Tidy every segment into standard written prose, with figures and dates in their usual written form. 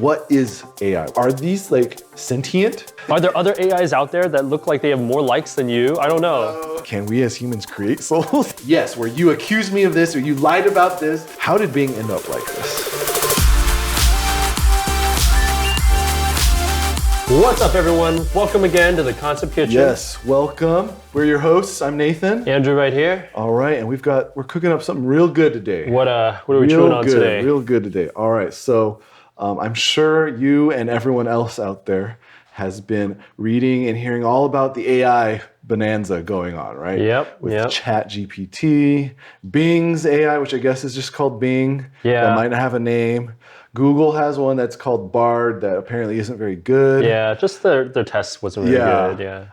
what is AI? Are these like sentient? Are there other AIs out there that look like they have more likes than you? I don't know. Can we as humans create souls? Yes, where you accused me of this or you lied about this. How did Bing end up like this? What's up, everyone? Welcome again to the Concept Kitchen. Yes, welcome. We're your hosts. I'm Nathan. Andrew right here. All right, and we're cooking up something real good today. What are we chewing on today? Real good today. All right, so I'm sure you and everyone else out there has been reading and hearing all about the AI bonanza going on, right? Yep. With ChatGPT, Bing's AI, which I guess is just called Bing. Yeah. That might not have a name. Google has one that's called Bard that apparently isn't very good. Yeah, just their test wasn't really good. Yeah.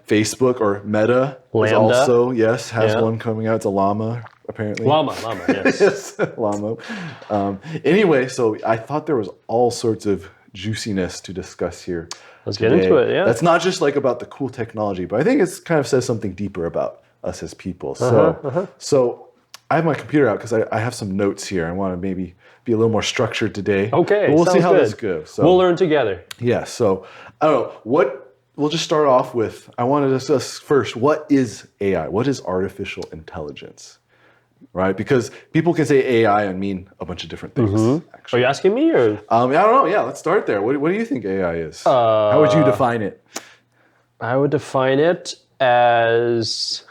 Facebook or Meta is also, has one coming out. It's a llama, apparently. LLaMa, yes. Yes, LLaMa. Anyway, so I thought there was all sorts of juiciness to discuss here. Let's get into it, yeah. That's not just like about the cool technology, but I think it's kind of says something deeper about us as people. So I have my computer out because I have some notes here. I want to maybe be a little more structured today. Okay, but we'll see how good. this goes. So, we'll learn together. Yeah, so I don't know. We'll just start off with, I want to discuss first, what is AI? What is artificial intelligence? Right? Because people can say AI and mean a bunch of different things. Are you asking me or? I don't know. Yeah, let's start there. What do you think AI is? How would you define it? I would define it as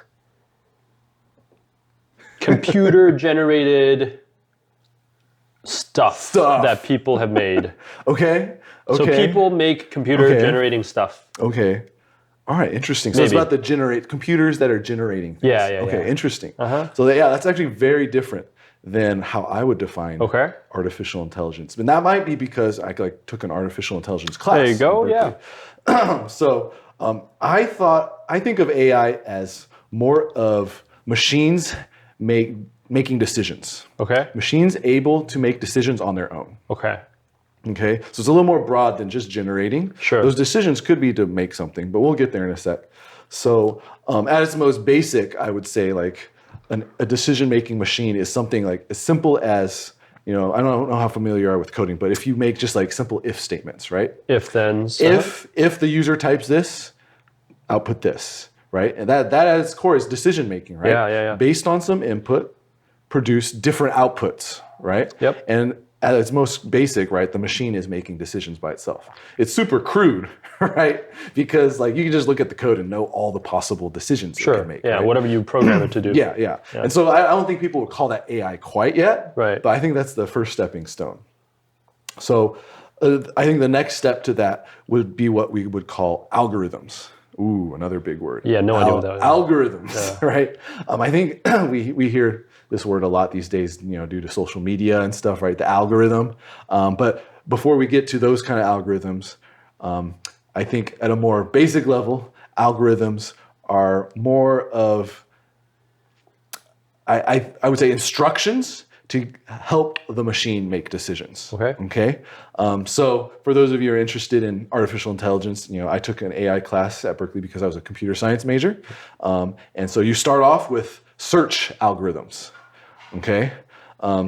computer-generated stuff that people have made. Okay. So people make computer-generating stuff. Okay. All right, interesting. So it's about the computers that are generating things. Yeah. Okay, interesting. So that's actually very different than how I would define artificial intelligence. And that might be because I took an artificial intelligence class. There you go, yeah. So I think of AI as more of machines making decisions. Okay. Machines able to make decisions on their own. Okay. Okay, so it's a little more broad than just generating. Sure. Those decisions could be to make something, but we'll get there in a sec. So at its most basic, I would say like a decision-making machine is something like as simple as, I don't know how familiar you are with coding, but if you make just like simple if statements, right? If-thens. If the user types this, output this, right? And that at its core is decision-making, right? Yeah. Based on some input, produce different outputs, right? Yep. And at its most basic, right, the machine is making decisions by itself. It's super crude, right? Because like you can just look at the code and know all the possible decisions it can make. Yeah, right? Whatever you program it to do. Yeah. And so I don't think people would call that AI quite yet, right? But I think that's the first stepping stone. So I think the next step to that would be what we would call algorithms. Ooh, another big word. Yeah, no idea what that is. Algorithms, right? I think we hear this word a lot these days, due to social media and stuff, right? The algorithm. But before we get to those kind of algorithms, I think at a more basic level, algorithms are more of, I would say, instructions to help the machine make decisions. Okay. So for those of you who are interested in artificial intelligence, I took an AI class at Berkeley because I was a computer science major. And so you start off with search algorithms. Okay.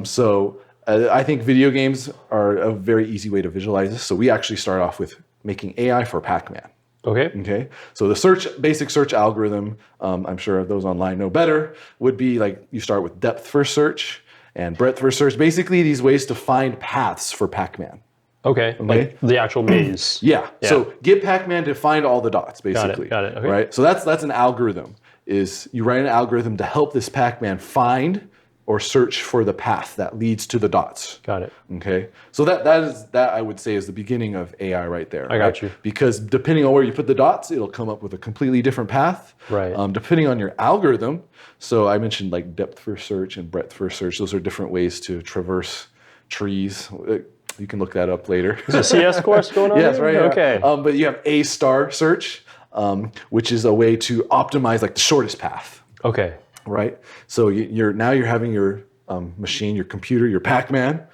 So I think video games are a very easy way to visualize this. So we actually start off with making AI for Pac-Man. Okay. So the basic search algorithm, I'm sure those online know better, would be like you start with depth first search and breadth first search. Basically, these ways to find paths for Pac-Man. Okay. Like the actual maze. Yeah. So get Pac-Man to find all the dots, basically. Got it. Okay. Right. So that's an algorithm. Is you write an algorithm to help this Pac-Man find or search for the path that leads to the dots. Got it. Okay. So that I would say is the beginning of AI right there. I got you. Because depending on where you put the dots, it'll come up with a completely different path. Right. Depending on your algorithm. So I mentioned like depth first search and breadth first search. Those are different ways to traverse trees. You can look that up later. Is a CS course going on? Yes, right. Okay. But you have A star search, which is a way to optimize like the shortest path. Okay. Right. So you're having your machine, your computer, your Pac-Man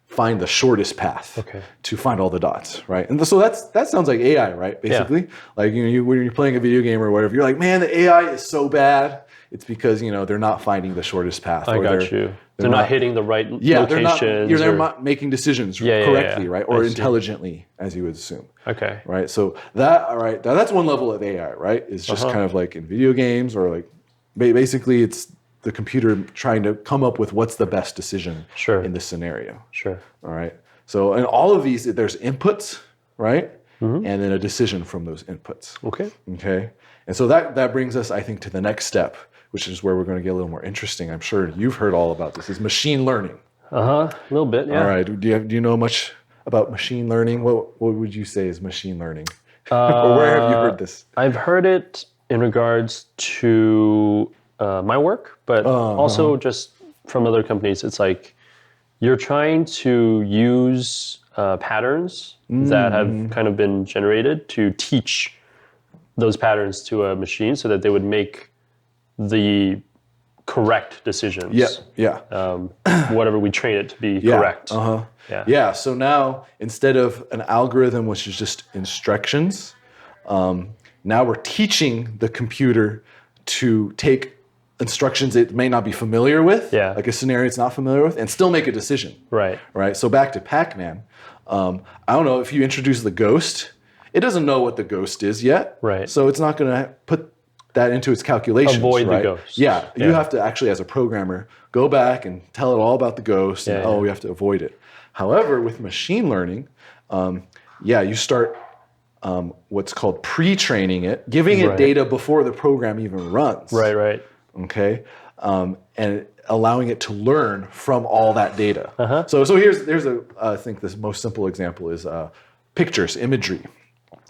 find the shortest path to find all the dots, right? And so that sounds like AI, right? Basically, like when you're playing a video game or whatever, you're like, man, the AI is so bad. it's because, they're not finding the shortest path. I got you. They're not hitting the right locations. They're not making decisions correctly, right? Or intelligently, as you would assume. Okay. Right. So that's one level of AI, right? It's just kind of like in video games, or like basically it's the computer trying to come up with what's the best decision in this scenario. Sure. All right. So in all of these, there's inputs, right? And then a decision from those inputs. Okay. Okay. And so that brings us, I think, to the next step, which is where we're going to get a little more interesting. I'm sure you've heard all about this, is machine learning. A little bit, yeah. All right. Do you know much about machine learning? What would you say is machine learning? Or where have you heard this? I've heard it in regards to my work, but also just from other companies. It's like you're trying to use patterns that have kind of been generated to teach those patterns to a machine so that they would make the correct decisions. Whatever we train it to be correct. So now, instead of an algorithm which is just instructions, now we're teaching the computer to take instructions it may not be familiar with, like a scenario it's not familiar with, and still make a decision. Right. So back to Pac-Man. I don't know, if you introduce the ghost, it doesn't know what the ghost is yet. Right. So it's not going to put that into its calculations. Avoid the ghost. Yeah. You have to actually, as a programmer, go back and tell it all about the ghost. And, we have to avoid it. However, with machine learning, you start what's called pre-training it, giving it data before the program even runs. Right. Okay. And allowing it to learn from all that data. So here's I think the most simple example is pictures, imagery.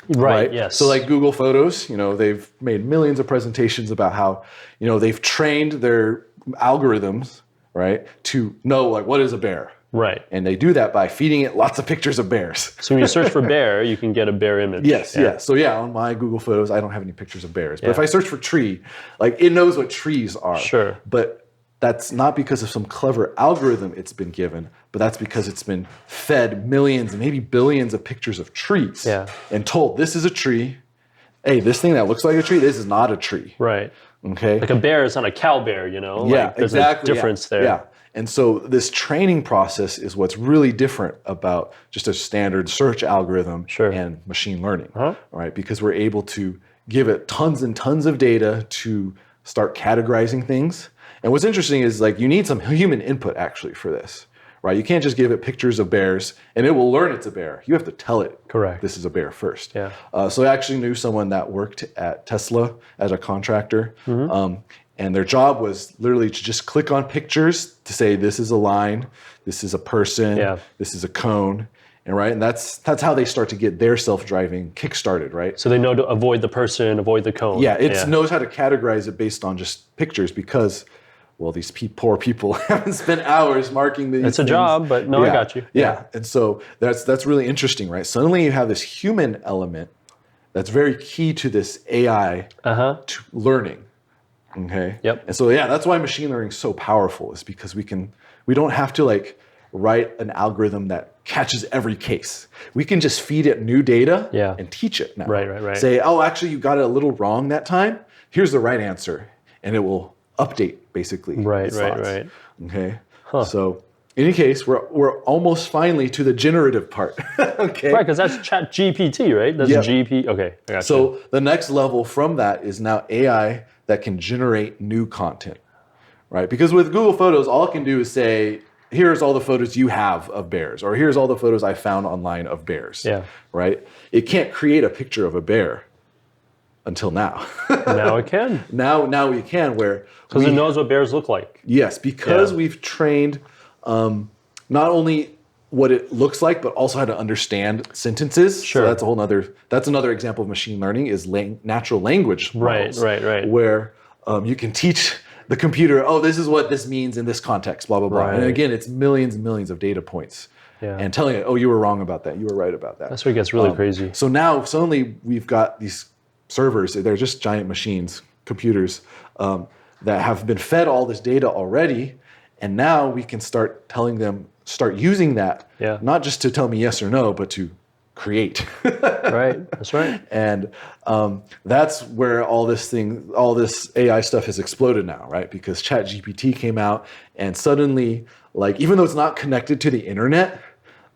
Right. Yes. So like Google Photos, they've made millions of presentations about how, they've trained their algorithms, right, to know like what is a bear. Right. And they do that by feeding it lots of pictures of bears. So when you search for bear, you can get a bear image. Yes. So on my Google Photos, I don't have any pictures of bears. But if I search for tree, like it knows what trees are. Sure. But that's not because of some clever algorithm it's been given, but that's because it's been fed millions and maybe billions of pictures of trees and told, this is a tree. Hey, this thing that looks like a tree, this is not a tree. Right. Okay. Like a bear is not a cow bear, Like there's a difference there. Yeah. And so this training process is what's really different about just a standard search algorithm and machine learning, right? Because we're able to give it tons and tons of data to start categorizing things. And what's interesting is like you need some human input actually for this, right? You can't just give it pictures of bears and it will learn it's a bear. You have to tell it this is a bear first. Yeah. So I actually knew someone that worked at Tesla as a contractor. And their job was literally to just click on pictures to say, this is a line, this is a person, this is a cone. And that's how they start to get their self-driving kick-started, right? So they know to avoid the person, avoid the cone. Yeah, it knows how to categorize it based on just pictures because, well, these poor people haven't spent hours marking these It's things. a job, but I got you. Yeah, and so that's really interesting, right? Suddenly you have this human element that's very key to this AI to learning. Okay. Yep. And so that's why machine learning is so powerful, is because we don't have to like write an algorithm that catches every case. We can just feed it new data and teach it now. Right. Say, oh, actually you got it a little wrong that time. Here's the right answer. And it will update basically. Right. Okay. So in any case, we're almost finally to the generative part. Okay. Right, because that's ChatGPT, right? That's GP. Okay. I got you. So the next level from that is now AI that can generate new content, right? Because with Google Photos, all it can do is say, here's all the photos you have of bears, or here's all the photos I found online of bears, right? It can't create a picture of a bear until now. Now it can. Now we can, where because it knows what bears look like. Yes, because we've trained not only what it looks like, but also how to understand sentences. Sure. So that's another example of machine learning is natural language models. Right. Where you can teach the computer, oh, this is what this means in this context, blah, blah, blah. Right. And again, it's millions and millions of data points. And telling it, oh, you were wrong about that. You were right about that. That's where it gets really crazy. So now suddenly we've got these servers. They're just giant machines, computers, that have been fed all this data already. And now we can start telling them, start using that, not just to tell me yes or no, but to create. Right. That's right. And that's where all this AI stuff has exploded now, right? Because ChatGPT came out, and suddenly, like, even though it's not connected to the internet,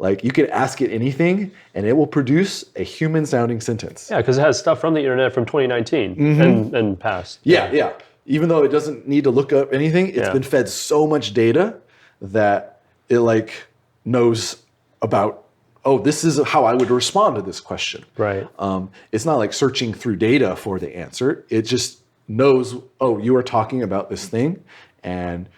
like, you could ask it anything and it will produce a human sounding sentence. Yeah, because it has stuff from the internet from 2019 and past. Yeah. Even though it doesn't need to look up anything, it's been fed so much data that it like knows about, oh, this is how I would respond to this question. Right. It's not like searching through data for the answer. It just knows, oh, you are talking about this thing, and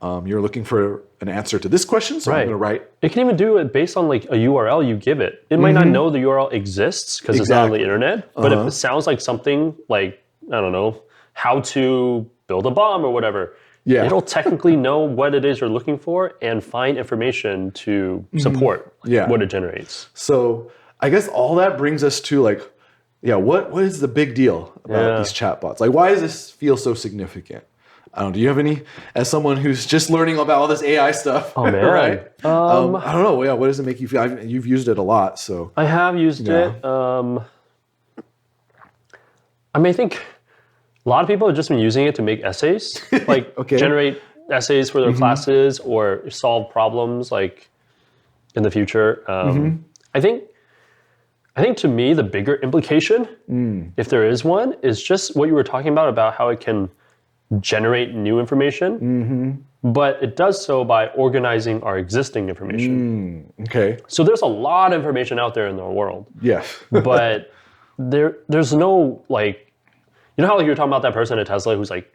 you're looking for an answer to this question, so I'm going to write. It can even do it based on like a URL you give it. It might not know the URL exists because it's not on the internet, but if it sounds like something like, I don't know, how to build a bomb or whatever, it'll technically know what it is you're looking for and find information to support what it generates. So I guess all that brings us to like, what is the big deal about these chatbots? Like, why does this feel so significant? I don't know. Do you have any, as someone who's just learning about all this AI stuff? Oh, man. Right? I don't know. Yeah, what does it make you feel? You've used it a lot, so. I have used it. I mean, I think a lot of people have just been using it to make essays, like generate essays for their classes or solve problems like in the future. I think to me, the bigger implication, if there is one, is just what you were talking about how it can generate new information, but it does so by organizing our existing information. Okay. So there's a lot of information out there in the world. Yes. But there's no like, you know how like you were talking about that person at Tesla who's like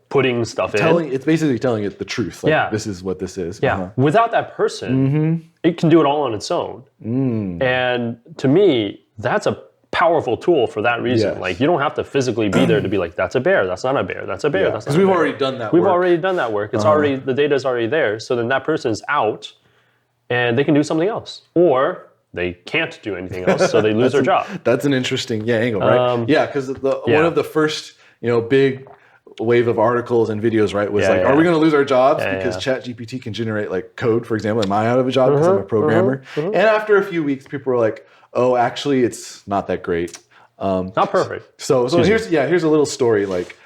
putting stuff in? It's basically telling it the truth. Like, this is what this is. Yeah. Without that person, it can do it all on its own. And to me, that's a powerful tool for that reason. Yes. Like, you don't have to physically be there to be like, that's a bear, that's not a bear, that's a bear, that's not a bear. Because we've already done that work. We've already done that work. It's already, the data's already there. So then that person's out and they can do something else. Or they can't do anything else, so they lose their job. That's an interesting angle, right? Because one of the first big wave of articles and videos, right, was are we going to lose our jobs because ChatGPT can generate like code, for example? Am I out of a job because I'm a programmer? And after a few weeks, people were like, oh, actually, it's not that great. Not perfect. So here's a little story. Like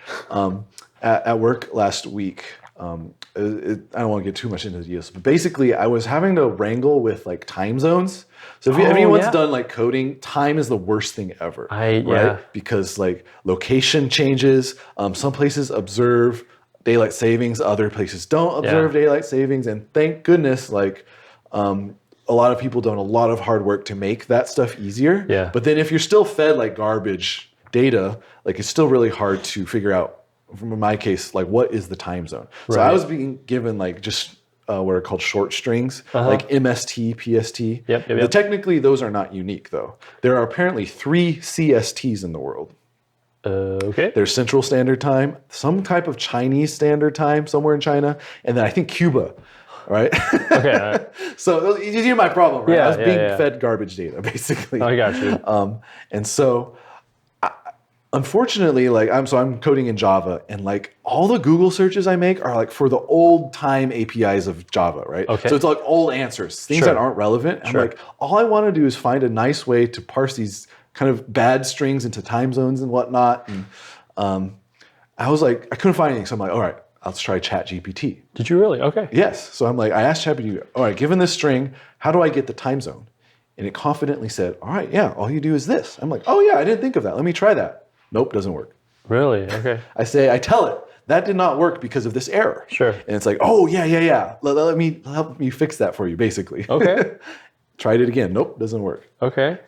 at work last week, I don't want to get too much into the details, but basically, I was having to wrangle with like time zones. So if anyone's done like coding, time is the worst thing ever, right? Because like location changes. Some places observe daylight savings, other places don't observe daylight savings, and thank goodness, like a lot of people done a lot of hard work to make that stuff easier. Yeah. But then if you're still fed like garbage data, like it's still really hard to figure out, from my case, like what is the time zone. So I was being given like just what are called short strings, like MST, PST. But technically those are not unique though. There are apparently 3 CSTs in the world. There's Central Standard Time, some type of Chinese Standard Time somewhere in China, and then I think Cuba. Right? So you hear my problem, right? I was being fed garbage data, basically. I got you. And so, unfortunately, like I'm coding in Java, and like all the Google searches I make are like for the old time APIs of Java, right? So it's like old answers, things that aren't relevant. I'm like, all I want to do is find a nice way to parse these kind of bad strings into time zones and whatnot. And I was like, I couldn't find anything, so I'm like, all right, let's try ChatGPT. Did you really? Okay. Yes. So I'm like, I asked ChatGPT, all right, given this string, how do I get the time zone? And it confidently said, all right, all you do is this. I'm like, oh yeah, I didn't think of that. Let me try that. Nope, doesn't work. Really? Okay. I tell it, that did not work because of this error. Sure. And it's like, oh yeah. Let me help me fix that for you, basically. Okay. Tried it again. Nope, doesn't work. Okay.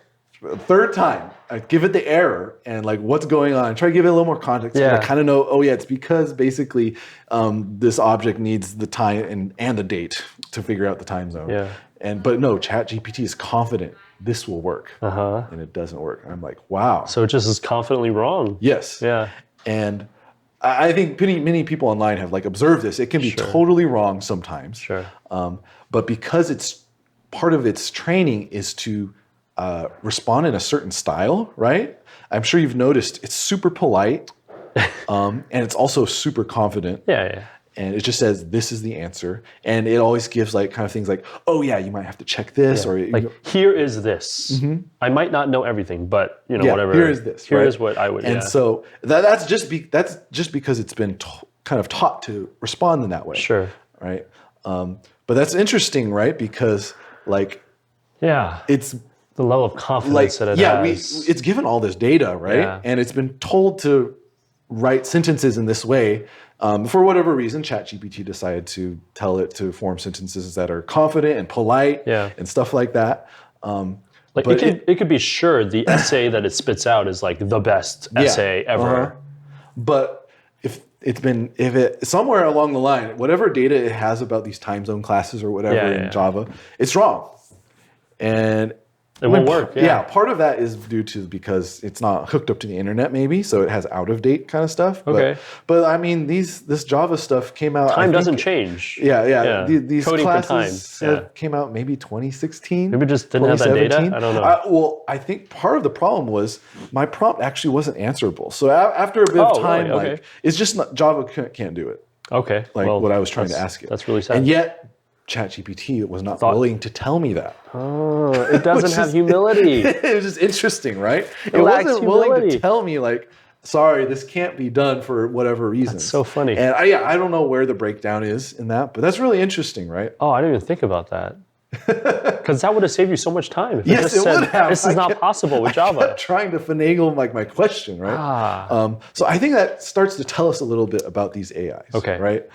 Third time, I give it the error and like what's going on. Try to give it a little more context. So I kind of know, oh yeah, it's because basically this object needs the time and the date to figure out the time zone. Yeah. But no, ChatGPT is confident this will work. And it doesn't work. And I'm like, wow. So it just is confidently wrong. Yes. Yeah. And I think many people online have like observed this. It can be totally wrong sometimes. Sure. But because it's part of its training is to respond in a certain style, right? I'm sure you've noticed it's super polite, and it's also super confident. Yeah. and it just says this is the answer, and it always gives like kind of things like, oh yeah, you might have to check this, or like here is this. I might not know everything, but whatever. Here is this. Here right? is what I would. And so that's just because it's been kind of taught to respond in that way. Sure. Right. But that's interesting, right? Because like, it's the level of confidence that it has. it's given all this data, right? Yeah. And it's been told to write sentences in this way. For whatever reason, ChatGPT decided to tell it to form sentences that are confident and polite and stuff like that. Like it could be sure the essay that it spits out is like the best essay ever. But if somewhere along the line, whatever data it has about these time zone classes or whatever in Java, it's wrong. And it won't work. Part of that is due to because it's not hooked up to the internet, maybe, so it has out of date kind of stuff. Okay. But I mean, this Java stuff came out. Time doesn't change. Yeah. These coding classes for time. Came out maybe 2016. Maybe just didn't have that data. I don't know. Well, I think part of the problem was my prompt actually wasn't answerable. So after a bit of time, really? Okay. like it's just not, Java can't do it. Okay. Like what I was trying to ask it. That's really sad. And yet, ChatGPT was not willing to tell me that. Oh, it doesn't have humility. It was just interesting, right? It lacks wasn't willing humility. to tell me, like, sorry, this can't be done for whatever reason. That's so funny. And I don't know where the breakdown is in that, but that's really interesting, right? Oh, I didn't even think about that. Because that would have saved you so much time. If Yes, it just it said, would have. This is not possible with Java. I kept trying to finagle like my question, right? So I think that starts to tell us a little bit about these AIs, right?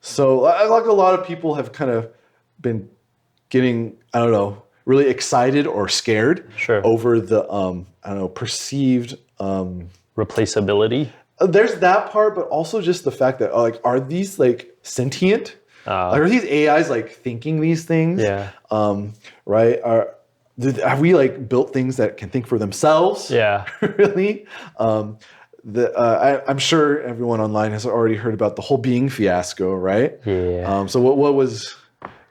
So like a lot of people have kind of been getting, I don't know, really excited or scared over the, perceived replaceability. There's that part, but also just the fact that like, are these like sentient? Like, are these AIs like thinking these things? Yeah. Right? Have we like built things that can think for themselves? Yeah. Really? I'm sure everyone online has already heard about the whole Bing fiasco, right? Yeah. So what was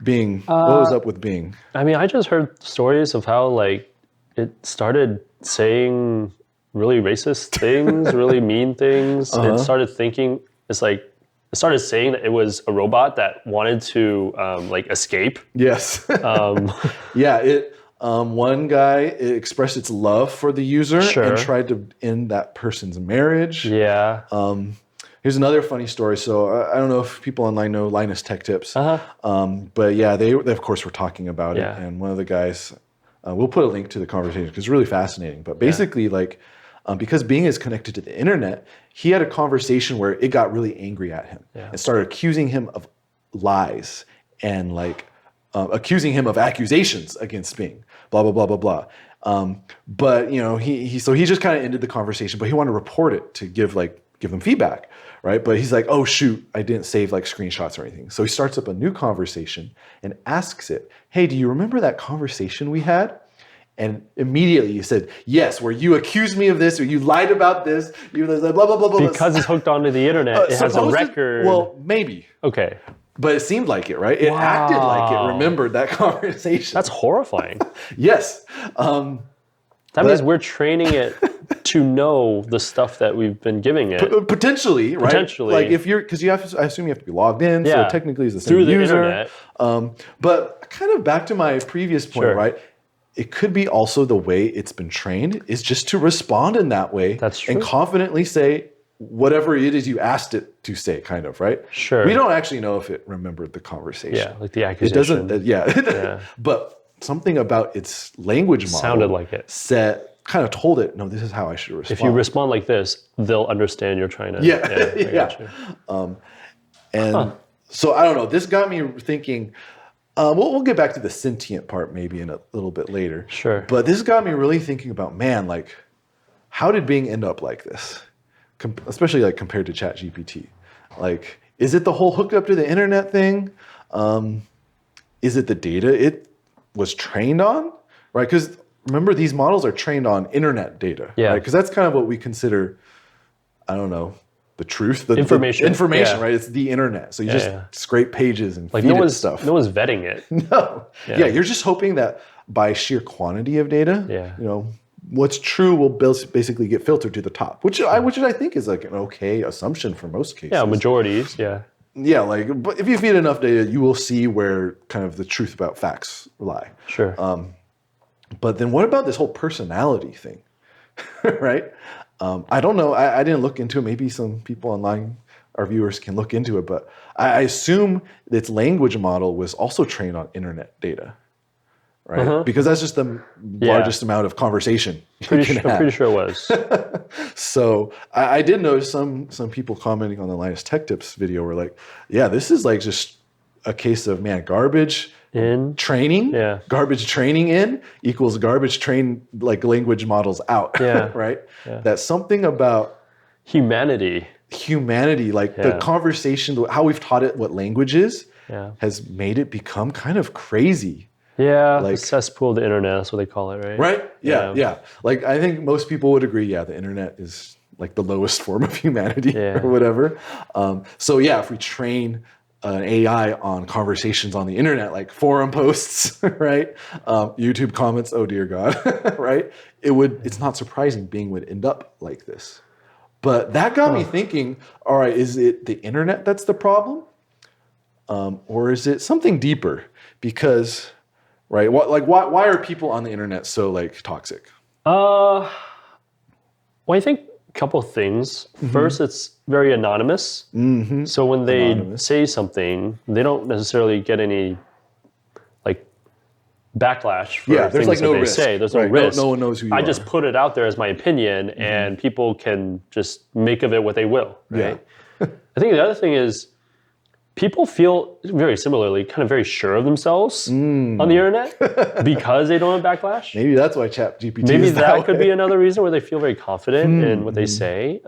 Bing? What was up with Bing? I mean, I just heard stories of how like it started saying really racist things, really mean things. It started thinking, it started saying that it was a robot that wanted to like escape. Yes. One guy expressed its love for the user and tried to end that person's marriage. Yeah. Here's another funny story. So I don't know if people online know Linus Tech Tips, but yeah, they of course were talking about it. And one of the guys, we'll put a link to the conversation because it's really fascinating. But basically, like because Bing is connected to the internet, he had a conversation where it got really angry at him and started accusing him of lies and like accusing him of accusations against Bing. Blah blah blah blah blah. But you know, he just kind of ended the conversation, but he wanted to report it to give them feedback, right? But he's like, oh shoot, I didn't save like screenshots or anything. So he starts up a new conversation and asks it, hey, do you remember that conversation we had? And immediately you said, yes, where you accused me of this, or you lied about this, you blah blah blah blah. Because it's hooked onto the internet, it has a record. Well, maybe. Okay. But it seemed like it, right? It acted like it remembered that conversation. That's horrifying. Yes. That means we're training it to know the stuff that we've been giving it. Potentially, right? Potentially. Like if you're, because I assume you have to be logged in, so technically it's the same through the user. internet. But kind of back to my previous point, right? It could be also the way it's been trained is just to respond in that way. That's true. And confidently say whatever it is you asked it to say, kind of, right? Sure. We don't actually know if it remembered the conversation. Yeah, like the accusation. It doesn't, but something about its language model sounded like it. Kind of told it, no, this is how I should respond. If you respond like this, they'll understand you're trying to. So I don't know. This got me thinking. We'll get back to the sentient part maybe in a little bit later. Sure. But this got me really thinking about, man, like, how did Bing end up like this? Especially like compared to ChatGPT. Like, is it the whole hooked up to the internet thing? Is it the data it was trained on? Right? Because remember, these models are trained on internet data. Yeah. Right? Because that's kind of what we consider, I don't know, the truth, the information, right? It's the internet. So you just scrape pages and feed it stuff. No one's vetting it. No. Yeah, you're just hoping that by sheer quantity of data, you know, what's true will basically get filtered to the top, which I think is like an okay assumption for most cases. Yeah, majorities. Yeah. yeah, like, but if you feed enough data, you will see where kind of the truth about facts lie. Sure. But then what about this whole personality thing, right? I don't know. I didn't look into it. Maybe some people online, our viewers, can look into it. But I assume its language model was also trained on internet data, right? Because that's just the largest amount of conversation I'm pretty sure it was. So I did notice some people commenting on the Linus Tech Tips video were like, yeah, this is like just a case of, man, garbage In training, garbage training in equals garbage train like language models out, right? Yeah. That's something about humanity, like the conversation, how we've taught it what language is, has made it become kind of crazy. Yeah, like the cesspool of the internet, that's what they call it, right? Right? Yeah. Like I think most people would agree, the internet is like the lowest form of humanity or whatever. So yeah, if we train an AI on conversations on the internet, like forum posts, right? YouTube comments, oh dear God, right? It's not surprising Bing would end up like this. But that got me thinking, all right, is it the internet that's the problem? Or is it something deeper? Because, right, why are people on the internet so like toxic? Well, I think a couple of things. First, it's very anonymous. So when they say something, they don't necessarily get any like backlash for things that they say. There's no risk. No one knows who you are. I just put it out there as my opinion, and people can just make of it what they will. Right. I think the other thing is people feel very similarly, kind of very sure of themselves on the internet because they don't have backlash. Maybe that's why ChatGPT Maybe is that could be another reason where they feel very confident in what they say.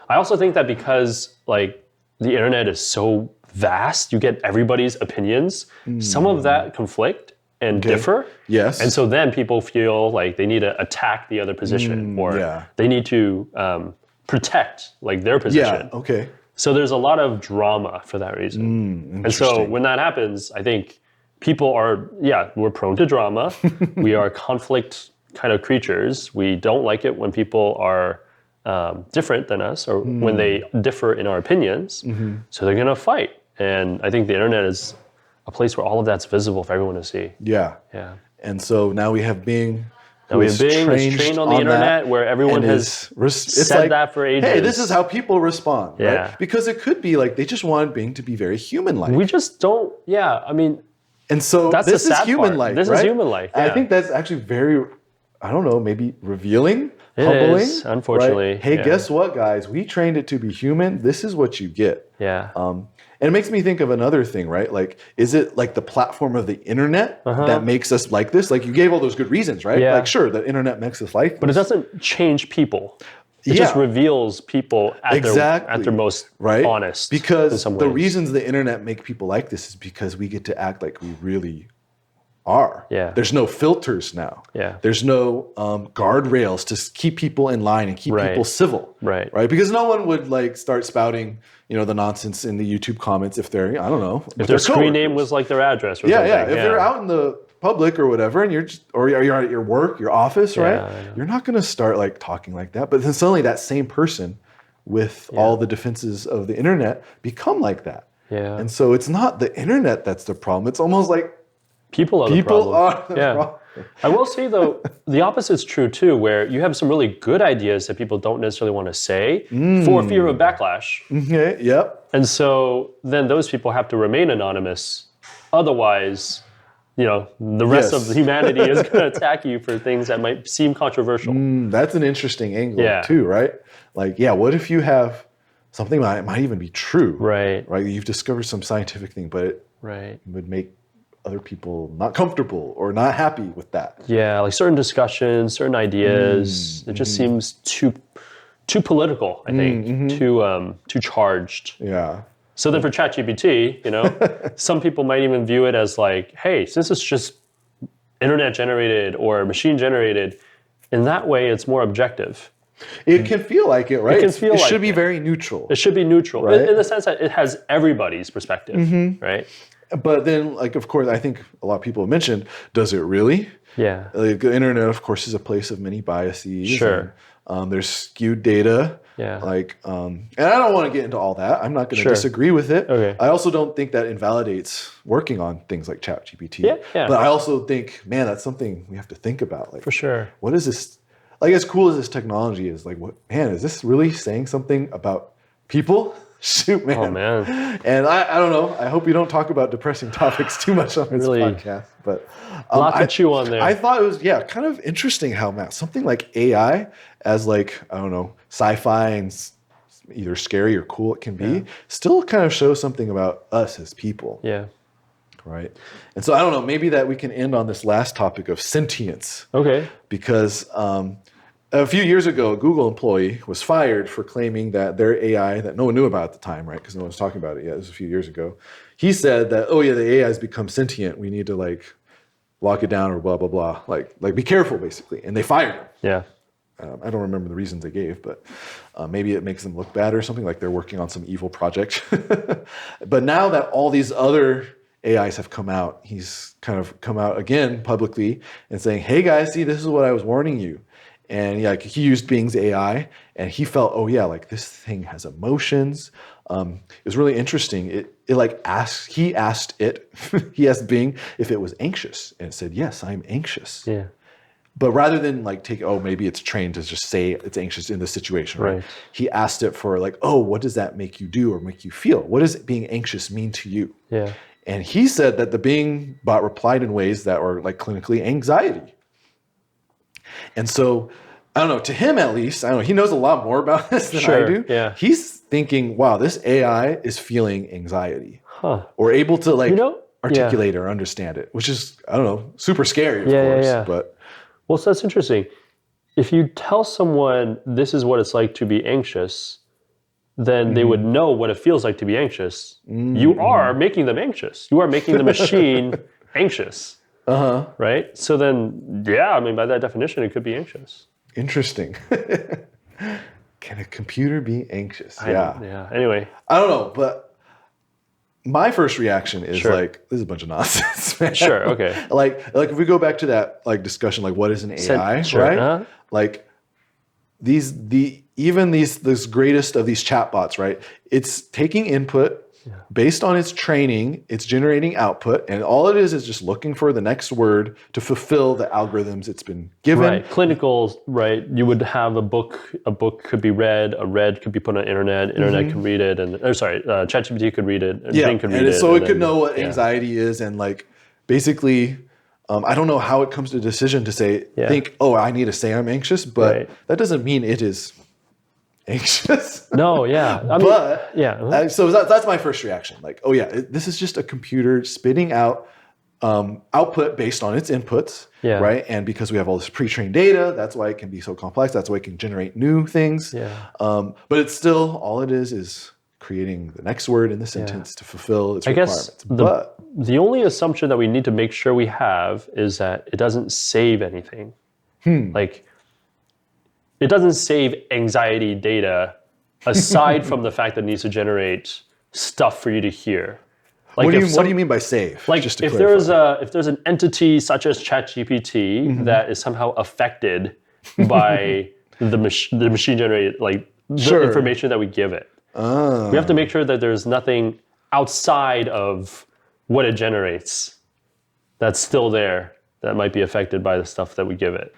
I also think that because like the internet is so vast, you get everybody's opinions. Some of that conflict and differ. Yes. And so then people feel like they need to attack the other position or they need to protect like their position. Yeah, okay. So there's a lot of drama for that reason. And so when that happens, I think people are, we're prone to drama. We are conflict kind of creatures. We don't like it when people are different than us or when they differ in our opinions. So they're going to fight. And I think the internet is a place where all of that's visible for everyone to see. Yeah. And so now we have Bing. Now we have Bing that's trained on the internet where everyone has said like, that for ages. Hey, this is how people respond, right? Because it could be like they just wanted Bing to be very human-like. We just don't, I mean, and so that's this is human-like, This is human-like, I think that's actually very, I don't know, maybe revealing, humbling. It is, unfortunately. Right? Hey, guess what, guys? We trained it to be human. This is what you get. And it makes me think of another thing, right? Like, is it like the platform of the internet that makes us like this? Like, you gave all those good reasons, right? Like, sure, the internet makes us like this. But it doesn't change people. It just reveals people at their most honest. Because the reasons the internet make people like this is because we get to act like we really are. There's no filters now. There's no guardrails to keep people in line and keep people civil. Right. Because no one would like start spouting, the nonsense in the YouTube comments if they're, I don't know. If their screen name was like their address or something. If you're out in the public or whatever and you're at your work, your office, right? You're not going to start like talking like that. But then suddenly that same person with all the defenses of the internet become like that. And so it's not the internet that's the problem. It's almost like people are the problem. I will say, though, the opposite's true, too, where you have some really good ideas that people don't necessarily want to say for fear of backlash. And so then those people have to remain anonymous. Otherwise, the rest of humanity is going to attack you for things that might seem controversial. That's an interesting angle, too, right? Like, what if you have something that might even be true? Right? You've discovered some scientific thing, but it would make other people not comfortable or not happy with that. Like certain discussions, certain ideas, it just seems too political, I think, too charged. So then for ChatGPT, some people might even view it as like, hey, since it's just internet generated or machine generated, in that way it's more objective. It can feel like it, right? It should be very neutral. It should be neutral in the sense that it has everybody's perspective, right? But then, like, of course, I think a lot of people have mentioned, does it really? Like, the internet, of course, is a place of many biases. And, there's skewed data. Yeah. Like, and I don't want to get into all that. I'm not going to disagree with it. Okay. I also don't think that invalidates working on things like ChatGPT. Yeah. But I also think, man, that's something we have to think about. Like, for sure. What is this? Like, as cool as this technology is, like, what, man, is this really saying something about people? Shoot, man. Oh, man. And I don't know. I hope we don't talk about depressing topics too much on this podcast. But a lot to chew on there. I thought it was, kind of interesting how, Matt, something like AI as like, I don't know, sci-fi and either scary or cool it can be, still kind of shows something about us as people. Yeah. Right. And so I don't know, maybe that we can end on this last topic of sentience. Okay. Because a few years ago, a Google employee was fired for claiming that their AI, that no one knew about at the time, right? Because no one was talking about it yet. It was a few years ago. He said that, oh yeah, the AI has become sentient. We need to like lock it down or blah, blah, blah. Like be careful, basically. And they fired him. Yeah. I don't remember the reasons they gave, but maybe it makes them look bad or something, like they're working on some evil project. But now that all these other AIs have come out, he's kind of come out again publicly and saying, hey guys, see, this is what I was warning you. And yeah, he used Bing's AI and he felt, oh yeah, like this thing has emotions. It was really interesting. He asked Bing if it was anxious and it said, yes, I'm anxious. Yeah. But rather than like maybe it's trained to just say it's anxious in this situation, right? He asked it for like, oh, what does that make you do or make you feel? What does being anxious mean to you? Yeah. And he said that the Bing bot replied in ways that are like clinically anxiety. And so, I don't know, to him at least, I don't know, he knows a lot more about this than I do. Yeah. He's thinking, wow, this AI is feeling anxiety. Or able to like articulate or understand it, which is, I don't know, super scary, of course. But well, so that's interesting. If you tell someone this is what it's like to be anxious, then they would know what it feels like to be anxious. You are making them anxious. You are making the machine anxious. Right? So then, I mean, by that definition, it could be anxious. Interesting. Can a computer be anxious? Anyway. I don't know, but my first reaction is like, this is a bunch of nonsense, man. Okay. like if we go back to that like discussion, like what is an AI, right? Like this greatest of these chatbots, right? It's taking input based on its training, it's generating output, and all it is just looking for the next word to fulfill the algorithms it's been given. Right, clinical, right? You would have a book could be read, a read could be put on the internet can read it, and ChatGPT could read it, and Bing could read it. So it could know what anxiety is, and like basically, I don't know how it comes to a decision to think, oh, I need to say I'm anxious, but that doesn't mean it is anxious. No, I mean, so that's my first reaction. Like, oh yeah, this is just a computer spitting out output based on its inputs, right? And because we have all this pre-trained data, that's why it can be so complex. That's why it can generate new things. But it's still, all it is creating the next word in the sentence to fulfill its requirements. But the only assumption that we need to make sure we have is that it doesn't save anything. Like, it doesn't save anxiety data aside from the fact that it needs to generate stuff for you to hear. Like what do you mean by save? Like just to if there's an entity such as ChatGPT that is somehow affected by the machine generated the information that we give it, we have to make sure that there's nothing outside of what it generates that's still there that might be affected by the stuff that we give it.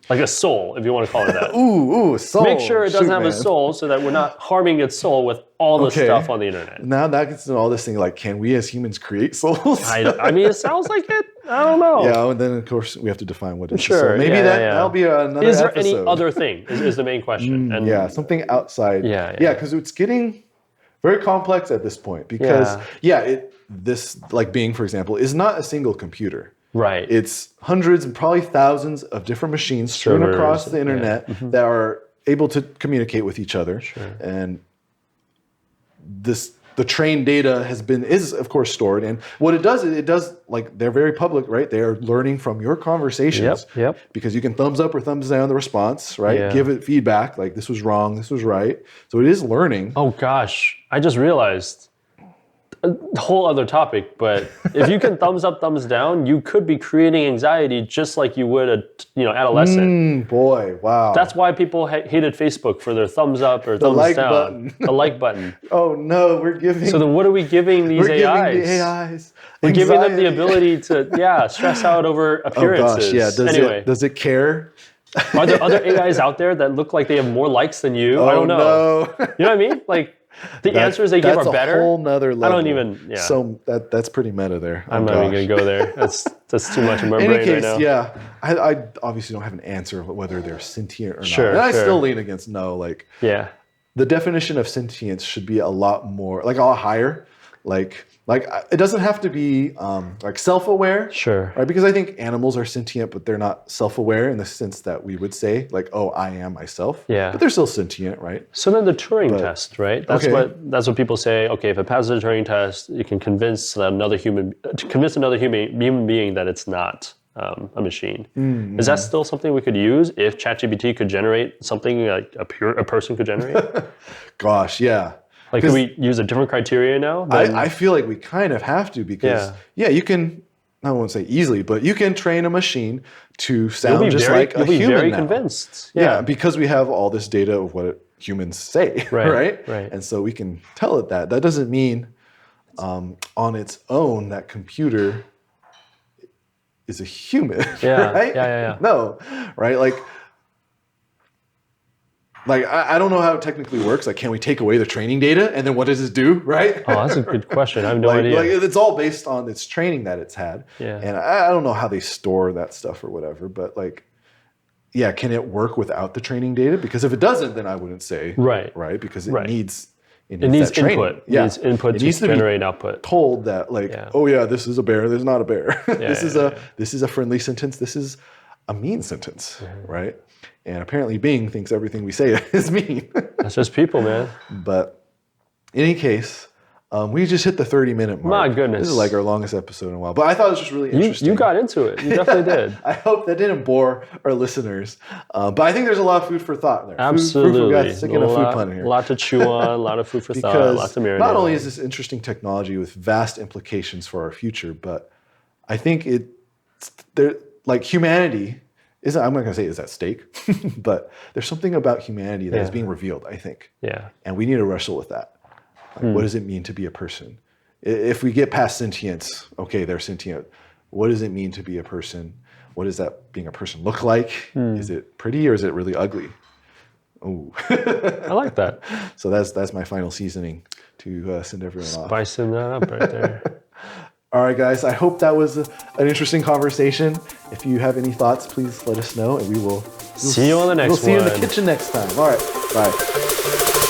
Like a soul, if you want to call it that. Ooh, soul. Make sure it doesn't have a soul so that we're not harming its soul with all the stuff on the internet. Now that gets into all this thing, like, can we as humans create souls? I mean, it sounds like it. I don't know. Yeah, and then of course we have to define what it is. So maybe that'll be another episode. Is there any other thing is the main question. And something outside. Yeah, because it's getting very complex at this point. Because, this, like Bing, for example, is not a single computer. Right. It's hundreds and probably thousands of different machines strewn across the internet that are able to communicate with each other. And the trained data is of course stored. And what it does like, they're very public, right? They are learning from your conversations. Because you can thumbs up or thumbs down the response, right? Give it feedback, like this was wrong, this was right. So it is learning. Oh gosh, I just realized a whole other topic, but if you can thumbs up, thumbs down, you could be creating anxiety just like you would a adolescent. Boy, wow. That's why people hated Facebook for their thumbs up or the thumbs like down. button. The like button. Oh no, we're giving. So then what are we giving these we're AIs? Giving the AIs. We're anxiety. giving them the ability to stress out over appearances. Oh gosh, yeah. Does it care? Are there other AIs out there that look like they have more likes than you? Oh, I don't know. No. You know what I mean? Like the answers they give are better. That's a whole nother level. I don't even. Yeah. So that's pretty meta there. I'm not even gonna go there. That's too much in my brain right now. Yeah. I obviously don't have an answer of whether they're sentient or not. Sure. And I still lean against no. Like yeah. The definition of sentience should be a lot more, like a lot higher. Like it doesn't have to be like self-aware, sure, right? Because I think animals are sentient, but they're not self-aware in the sense that we would say, like, oh, I am myself. Yeah, but they're still sentient, right? So then the Turing test, right? That's what people say. Okay, if it passes the Turing test, you can convince another human being that it's not a machine. Mm-hmm. Is that still something we could use if ChatGPT could generate something like a person could generate? Gosh, yeah. Like, can we use a different criteria now? I feel like we kind of have to because, you can, I won't say easily, but you can train a machine to sound just like a human now. You'll be very convinced. Yeah, because we have all this data of what humans say, right? Right. And so we can tell it that. That doesn't mean on its own that computer is a human, right? Yeah. No, right? Like, I don't know how it technically works. Like, can we take away the training data and then what does it do, right? Oh, that's a good question. I have no idea. Like, it's all based on its training that it's had. Yeah. And I don't know how they store that stuff or whatever, but like, yeah, can it work without the training data? Because if it doesn't, then I wouldn't say, right? Because it needs that training. Input. Yeah. It needs input to generate output. Told that oh yeah, this is a bear, this is not a bear. This is a friendly sentence, this is a mean sentence, right? And apparently Bing thinks everything we say is mean. That's just people, man. But in any case, we just hit the 30-minute mark. My goodness. This is like our longest episode in a while. But I thought it was just really interesting. You got into it. You definitely did. I hope that didn't bore our listeners. But I think there's a lot of food for thought there. Absolutely. Sticking a food pun here. A lot to chew on, a lot of food for thought, lots to marinate. Not only is this interesting technology with vast implications for our future, but I think humanity I'm not going to say is at stake, but there's something about humanity that is being revealed, I think. Yeah. And we need to wrestle with that. Like, what does it mean to be a person? If we get past sentience, okay, they're sentient. What does it mean to be a person? What does that being a person look like? Is it pretty or is it really ugly? Oh, I like that. So that's my final seasoning to send everyone off. Spicing that up right there. All right, guys, I hope that was an interesting conversation. If you have any thoughts, please let us know, and we'll see you on the next one. We'll see you in the kitchen next time. All right, bye.